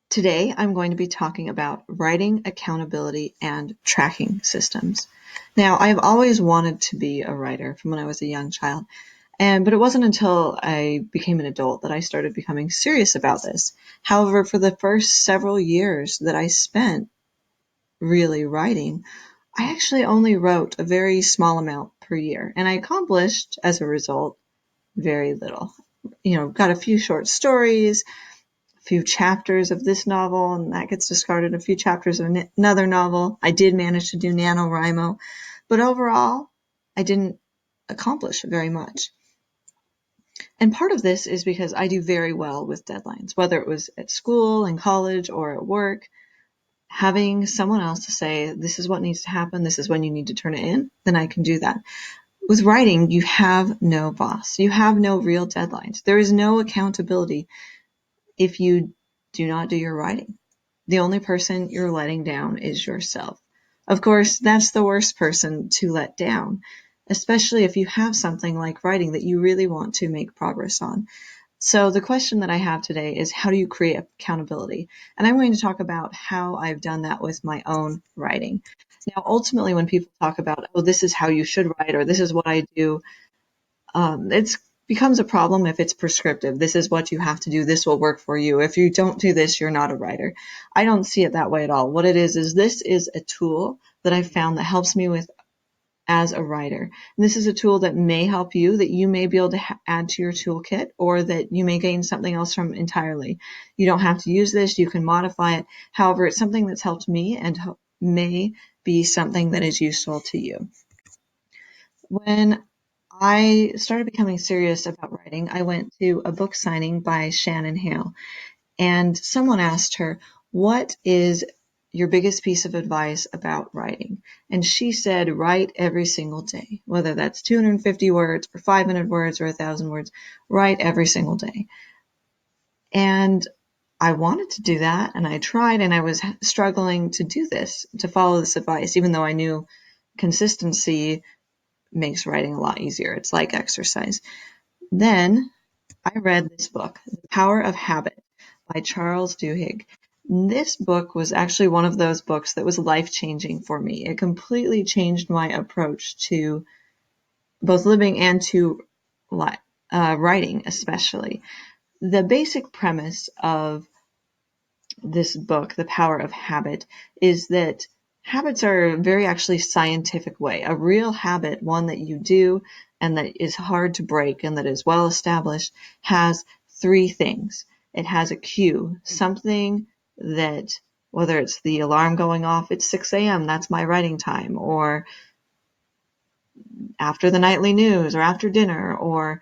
Today, I'm going to be talking about writing, accountability, and tracking systems. Now, I've always wanted to be a writer from when I was a young child, but it wasn't until I became an adult that I started becoming serious about this. However, for the first several years that I spent really writing, I actually only wrote a very small amount per year, and I accomplished, as a result, very little. Got a few short stories, few chapters of this novel, and that gets discarded, a few chapters of another novel. I did manage to do NaNoWriMo, but overall, I didn't accomplish very much. And part of this is because I do very well with deadlines, whether it was at school, in college, or at work. Having someone else to say, this is what needs to happen, this is when you need to turn it in, then I can do that. With writing, you have no boss. You have no real deadlines. There is no accountability if you do not do your writing. The only person you're letting down is yourself. Of course, that's the worst person to let down, especially if you have something like writing that you really want to make progress on. So the question that I have today is, how do you create accountability? And I'm going to talk about how I've done that with my own writing. Now, ultimately, when people talk about, oh, this is how you should write, or this is what I do, it becomes a problem if it's prescriptive. This is what you have to do. This will work for you. If you don't do this, you're not a writer. I don't see it that way at all. What it is this is a tool that I found that helps me with as a writer. And this is a tool that may help you, that you may be able to add to your toolkit, or that you may gain something else from entirely. You don't have to use this. You can modify it. However, it's something that's helped me and may be something that is useful to you. When I started becoming serious about writing, I went to a book signing by Shannon Hale, and someone asked her, what is your biggest piece of advice about writing? And she said, write every single day, whether that's 250 words or 500 words or 1,000 words, write every single day. And I wanted to do that, and I tried, and I was struggling to do this, to follow this advice, even though I knew consistency makes writing a lot easier. It's like exercise. Then I read this book, The Power of Habit by Charles Duhigg. This book was actually one of those books that was life-changing for me. It completely changed my approach to both living and to writing, especially. The basic premise of this book, The Power of Habit, is that habits are a very actually scientific way. A real habit, one that you do and that is hard to break and that is well established, has three things. It has a cue, something that, whether it's the alarm going off, it's 6 a.m., that's my writing time, or after the nightly news, or after dinner, or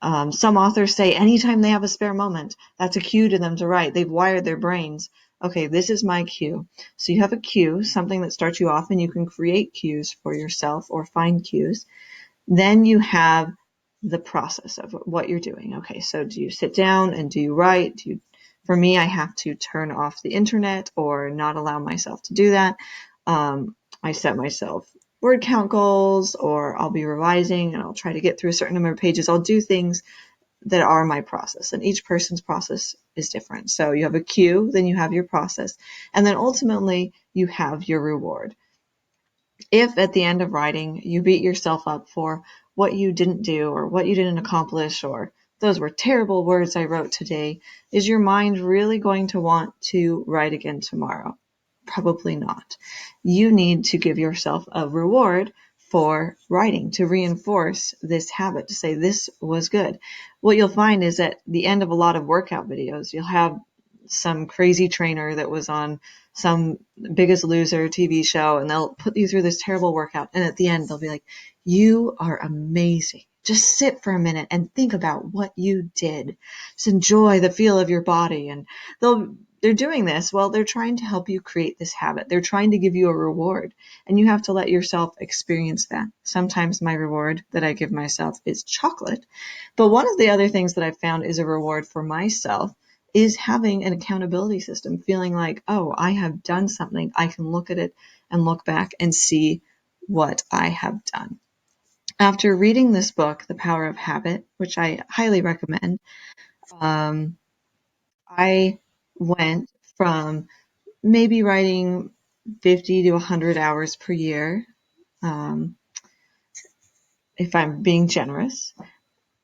some authors say anytime they have a spare moment, that's a cue to them to write. They've wired their brains. Okay, this is my cue. So you have a cue, something that starts you off, and you can create cues for yourself or find cues. Then you have the process of what you're doing. Okay, so do you sit down and do you write? For me, I have to turn off the internet or not allow myself to do that. I set myself word count goals, or I'll be revising and I'll try to get through a certain number of pages. I'll do things that are my process, and each person's process is different. So you have a cue, then you have your process, and then ultimately you have your reward. If at the end of writing you beat yourself up for what you didn't do or what you didn't accomplish, or those were terrible words I wrote today, is your mind really going to want to write again tomorrow? Probably not. You need to give yourself a reward for writing to reinforce this habit, to say this was good. What you'll find is at the end of a lot of workout videos, you'll have some crazy trainer that was on some Biggest Loser TV show, and they'll put you through this terrible workout, and at the end they'll be like, you are amazing. Just sit for a minute and think about what you did. Just enjoy the feel of your body. And they're doing this, well, they're trying to help you create this habit. They're trying to give you a reward, and you have to let yourself experience that. Sometimes my reward that I give myself is chocolate, but one of the other things that I've found is a reward for myself is having an accountability system, feeling like, oh, I have done something. I can look at it and look back and see what I have done. After reading this book, The Power of Habit, which I highly recommend, I went from maybe writing 50 to 100 hours per year, if I'm being generous,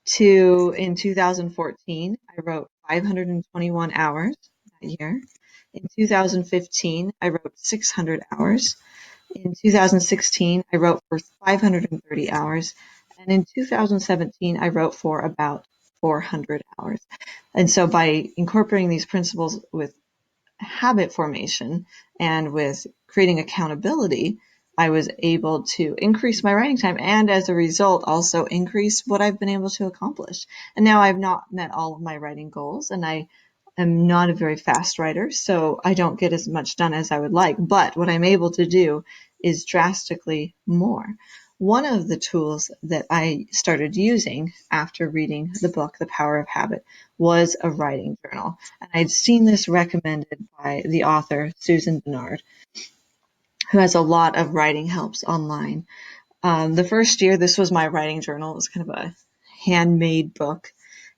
to in 2014, I wrote 521 hours that year. In 2015, I wrote 600 hours. In 2016, I wrote for 530 hours. And in 2017, I wrote for about 400 hours. And so by incorporating these principles with habit formation and with creating accountability, I was able to increase my writing time and as a result also increase what I've been able to accomplish. And now I've not met all of my writing goals and I am not a very fast writer, so I don't get as much done as I would like. But what I'm able to do is drastically more. One of the tools that I started using after reading the book, The Power of Habit, was a writing journal. And I'd seen this recommended by the author, Susan Dennard, who has a lot of writing helps online. The first year, this was my writing journal. It was kind of a handmade book.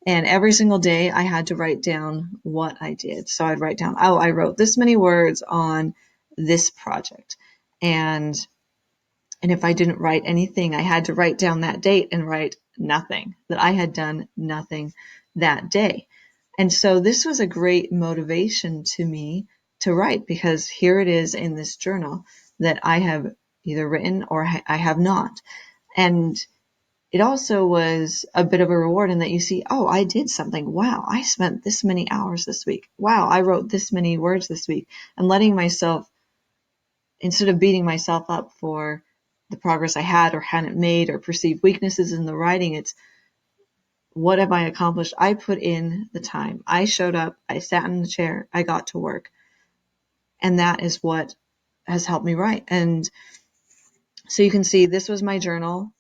And every single day I had to write down what I did. So I'd write down, oh, I wrote this many words on this project. And if I didn't write anything, I had to write down that date and write nothing, that I had done nothing that day. And so this was a great motivation to me to write because here it is in this journal that I have either written or I have not. And it also was a bit of a reward in that you see, oh, I did something. Wow, I spent this many hours this week. Wow, I wrote this many words this week. And letting myself, instead of beating myself up for the progress I had or hadn't made or perceived weaknesses in the writing, it's what have I accomplished? I put in the time. I showed up. I sat in the chair. I got to work. And that is what has helped me write. And so you can see this was my journal,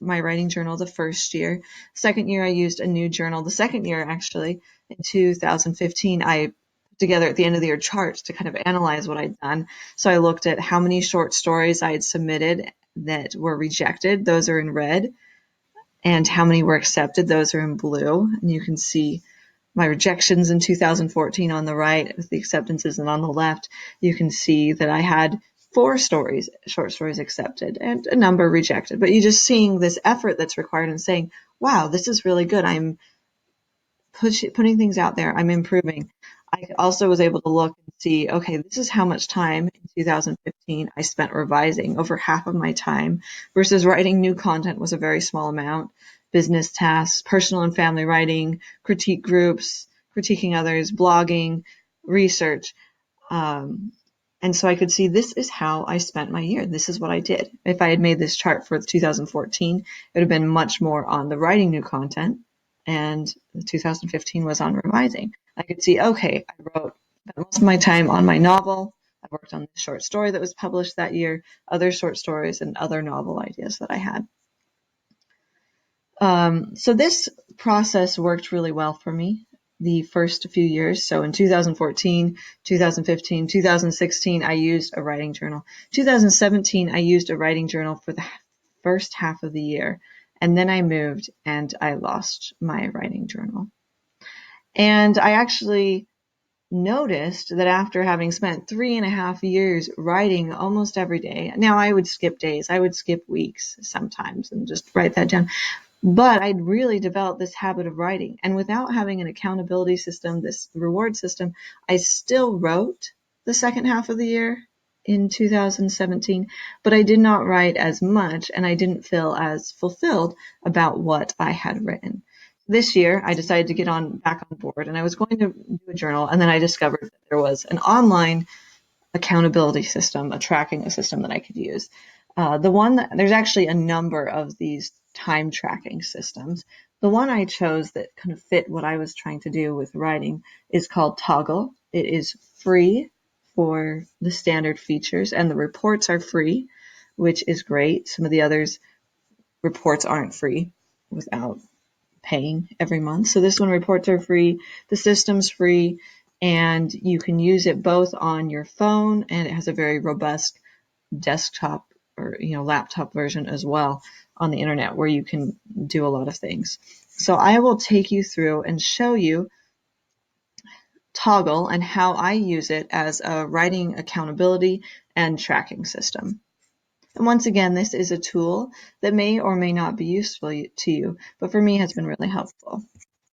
my writing journal the first year. Second year, I used a new journal. The second year, actually, in 2015, I put together at the end of the year charts to kind of analyze what I'd done. So I looked at how many short stories I had submitted that were rejected. Those are in red. And how many were accepted. Those are in blue. And you can see my rejections in 2014 on the right with the acceptances, and on the left, you can see that I had 4 short stories accepted and a number rejected. But you're just seeing this effort that's required and saying, wow, this is really good. I'm putting things out there. I'm improving. I also was able to look and see, okay, this is how much time in 2015 I spent revising, over half of my time, versus writing new content was a very small amount. Business tasks, personal and family writing, critique groups, critiquing others, blogging, research. And so I could see this is how I spent my year. This is what I did. If I had made this chart for 2014, it would have been much more on the writing new content, and 2015 was on revising. I could see, okay, I wrote most of my time on my novel. I worked on the short story that was published that year, other short stories, and other novel ideas that I had. So this process worked really well for me the first few years. So in 2014, 2015, 2016, I used a writing journal. 2017, I used a writing journal for the first half of the year. And then I moved and I lost my writing journal. And I actually noticed that after having spent 3.5 years writing almost every day, now I would skip days, I would skip weeks sometimes and just write that down. But I'd really developed this habit of writing. And without having an accountability system, this reward system, I still wrote the second half of the year in 2017, but I did not write as much and I didn't feel as fulfilled about what I had written. This year, I decided to get back on board and I was going to do a journal, and then I discovered that there was an online accountability system, a tracking system that I could use. There's actually a number of these time tracking systems. The one I chose that kind of fit what I was trying to do with writing is called Toggl. It is free for the standard features, and the reports are free, which is great. Some of the others reports aren't free without paying every month. So this one, reports are free, the system's free, and you can use it both on your phone, and it has a very robust desktop or laptop version as well on the internet where you can do a lot of things. So I will take you through and show you Toggl and how I use it as a writing accountability and tracking system. And once again, this is a tool that may or may not be useful to you, but for me has been really helpful.